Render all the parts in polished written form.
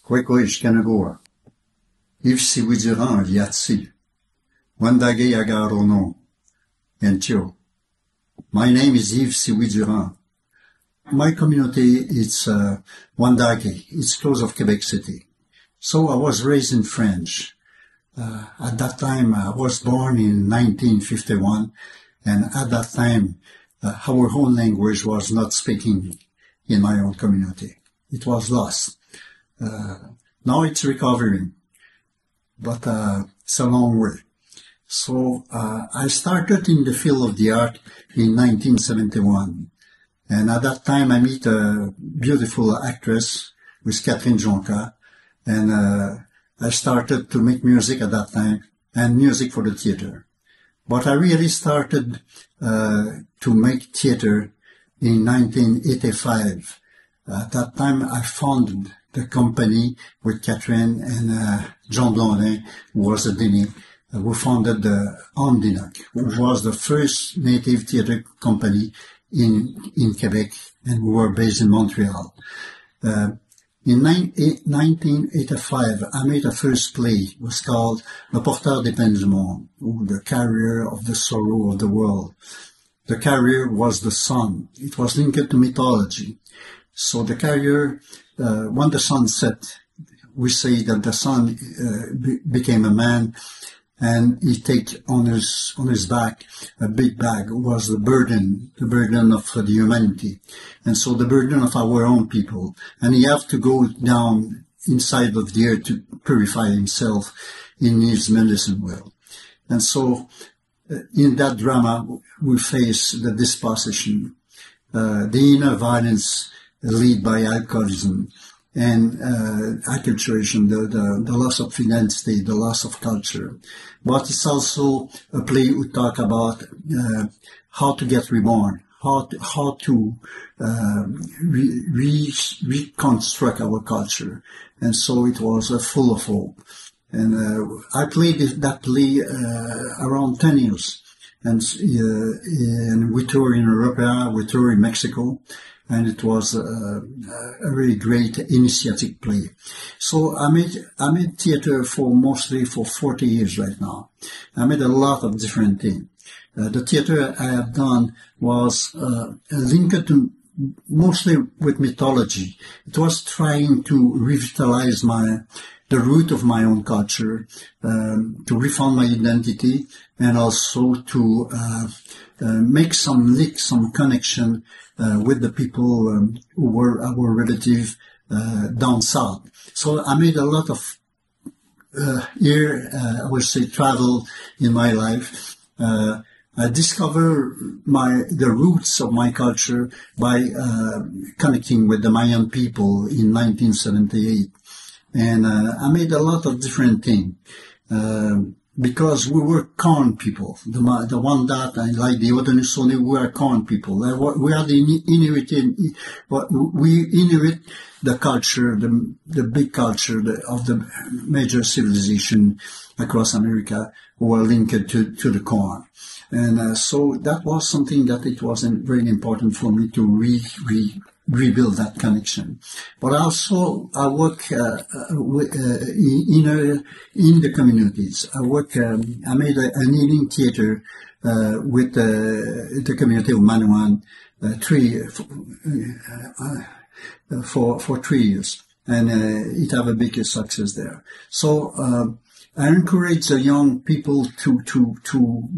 Kwekwe-Ishkanagoa. Yves Siwidiran Yatsi. Wandage Agarono. Entio. My name is Yves Siwidiran. My community is Wandake. It's close of Quebec City. So I was raised in French. At that time, I was born in 1951, and at that time, our own language was not speaking in my own community. It was lost. Now it's recovering, but it's a long way. So I started in the field of the art in 1971, and at that time I met a beautiful actress with Catherine Jonca, and I started to make music at that time, and music for the theater. But I really started to make theater in 1985. At that time, I founded the company with Catherine and Jean Blondin, who was a Denis, who founded the Andinoc, which was the first native theater company in Quebec, and we were based in Montreal. In 1985, I made a first play. It was called Le Porteur des Peines du Monde, or The Carrier of the Sorrow of the World. The carrier was the sun. It was linked to mythology. So the carrier, when the sun set, we say that the sun became a man, and he take on his back a big bag. It was the burden of the humanity, and so the burden of our own people. And he have to go down inside of the earth to purify himself in his medicine well. And so in that drama, we face the dispossession, the inner violence led by alcoholism, and acculturation, the loss of identity, the loss of culture. But it's also a play who talk about how to get reborn, how to reconstruct our culture. And so it was full of hope. And I played that play around 10 years. And we toured in Europe, we toured in Mexico, and it was a really great initiative play. So I made theater mostly for 40 years right now. I made a lot of different things. The theater I have done was linked to mostly with mythology. It was trying to revitalize the root of my own culture, to refound my identity, and also to make some link, some connection with the people who were our relative down south. So I made a lot of I would say travel in my life. I discovered the roots of my culture by connecting with the Mayan people in 1978. And I made a lot of different things because we were corn people. The one that I like, the Haudenosaunee, we are corn people. We are the Inuit. We inherit the culture, the big culture of the major civilization across America, who are linked to the corn. And so that was something that it was very important for me to rebuild that connection. But also I work in the communities. I made an healing theater with the community of Manoan for 3 years, and it have a big success there. So I encourage the young people to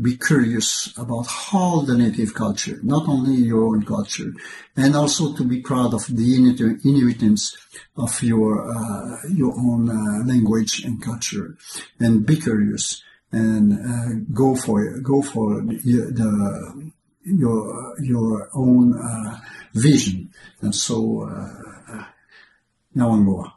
be curious about all the native culture, not only your own culture, and also to be proud of the inheritance of your own language and culture, and be curious and go for your own vision. And so, Nyawangoa.